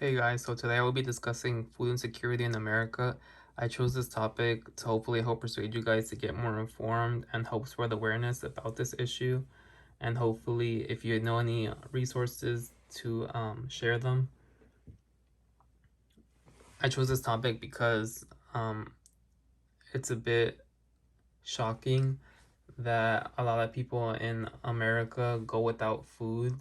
Hey guys, so today I will be discussing food insecurity in America. I chose this topic to hopefully help persuade you guys to get more informed and help spread awareness about this issue. And hopefully, if you know any resources, to share them. I chose this topic because um, it's a bit shocking that a lot of people in America go without food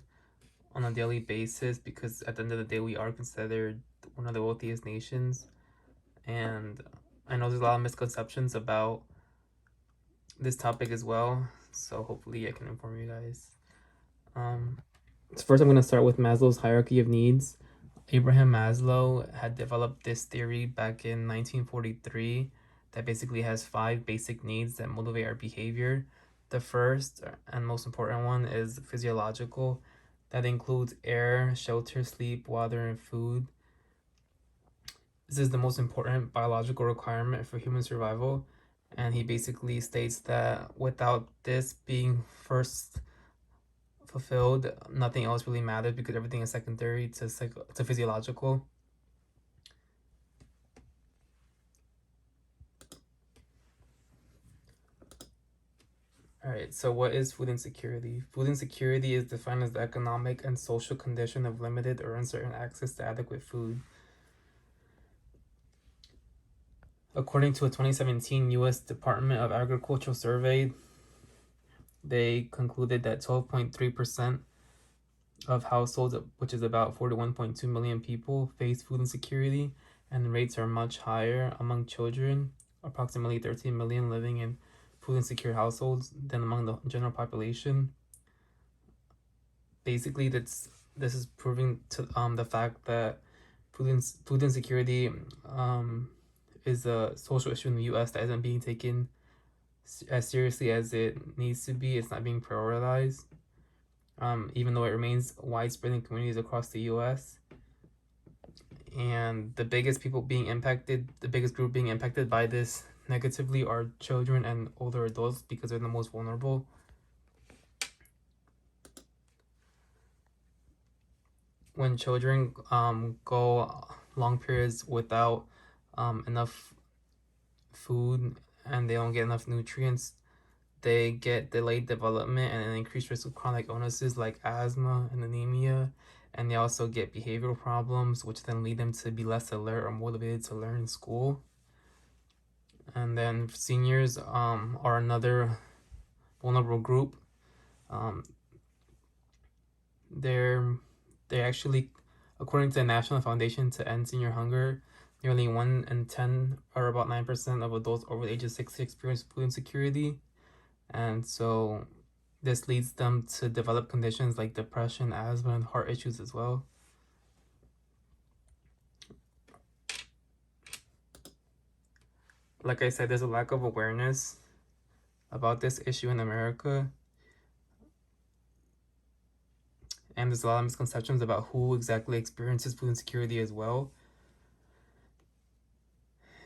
on a daily basis because at the end of the day, we are considered one of the wealthiest nations. And I know there's a lot of misconceptions about this topic as well, so hopefully I can inform you guys. Um, so first, I'm going to start with Maslow's hierarchy of needs. Abraham Maslow had developed this theory back in 1943 that basically has five basic needs that motivate our behavior. The first and most important one is physiological. That includes air, shelter, sleep, water, and food. This is the most important biological requirement for human survival, and he basically states that without this being first fulfilled, nothing else really matters because everything is secondary to physiological. All right, so what is food insecurity? Food insecurity is defined as the economic and social condition of limited or uncertain access to adequate food. According to a 2017 U.S. Department of Agriculture survey, they concluded that 12.3% of households, which is about 41.2 million people, face food insecurity, and rates are much higher among children, approximately 13 million living in food insecure households, than among the general population. Basically, this is proving to the fact that food insecurity is a social issue in the U.S. that isn't being taken as seriously as it needs to be. It's not being prioritized, even though it remains widespread in communities across the U.S. And the biggest group being impacted by this negatively are children and older adults because they're the most vulnerable. When children go long periods without enough food and they don't get enough nutrients, they get delayed development and an increased risk of chronic illnesses like asthma and anemia. And they also get behavioral problems, which then lead them to be less alert or motivated to learn in school. And then seniors are another vulnerable group. Um, they're they actually, according to the National Foundation to End Senior Hunger, nearly 1 in 10, or about 9% of adults over the age of 60 experience food insecurity. And so this leads them to develop conditions like depression, asthma, and heart issues as well. Like I said, there's a lack of awareness about this issue in America, and there's a lot of misconceptions about who exactly experiences food insecurity as well.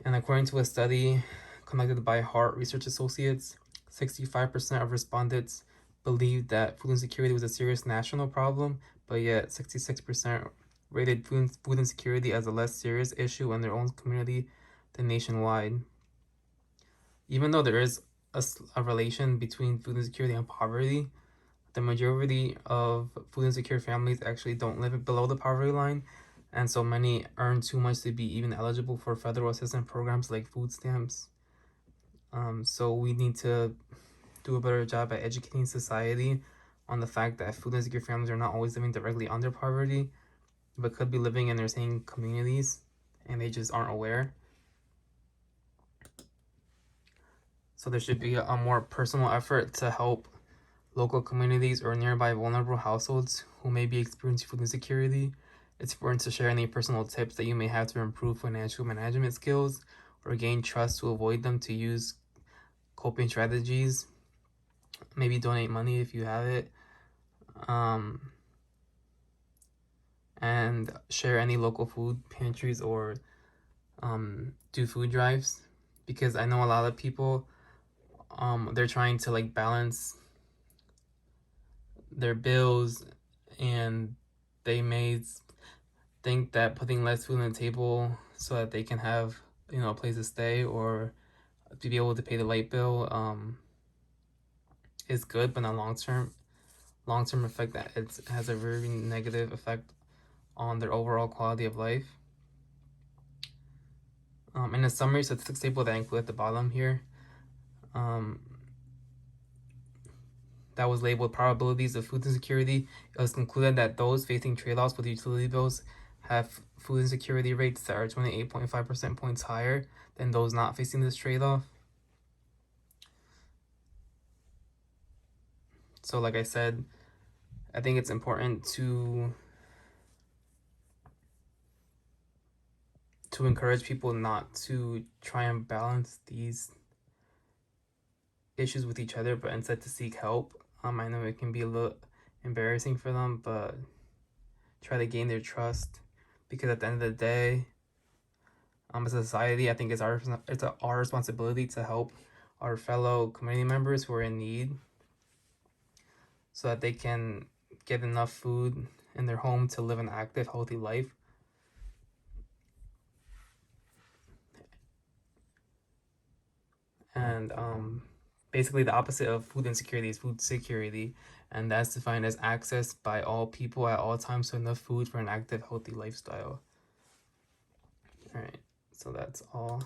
And according to a study conducted by Hart Research Associates, 65% of respondents believed that food insecurity was a serious national problem, but yet 66% rated food insecurity as a less serious issue in their own community than nationwide. Even though there is a relation between food insecurity and poverty, the majority of food insecure families actually don't live below the poverty line, and so many earn too much to be even eligible for federal assistance programs like food stamps. So we need to do a better job at educating society on the fact that food insecure families are not always living directly under poverty, but could be living in their same communities, and they just aren't aware. So there should be a more personal effort to help local communities or nearby vulnerable households who may be experiencing food insecurity. It's important to share any personal tips that you may have to improve financial management skills or gain trust to avoid them, to use coping strategies. Maybe donate money if you have it. And share any local food pantries or do food drives, because I know a lot of people they're trying to like balance their bills, and they may think that putting less food on the table so that they can have, a place to stay or to be able to pay the light bill is good, but on long term effect, that it has a very negative effect on their overall quality of life. In a summary statistics table that I include at the bottom here, that was labeled probabilities of food insecurity, it was concluded that those facing trade-offs with utility bills have food insecurity rates that are 28.5% points higher than those not facing this trade-off. So like I said, I think it's important to encourage people not to try and balance these issues with each other, but instead to seek help. I know it can be a little embarrassing for them, but try to gain their trust, because at the end of the day, as a society, I think it's our responsibility to help our fellow community members who are in need, so that they can get enough food in their home to live an active, healthy life. And basically, the opposite of food insecurity is food security, and that's defined as access by all people at all times to enough food for an active, healthy lifestyle. All right, so that's all.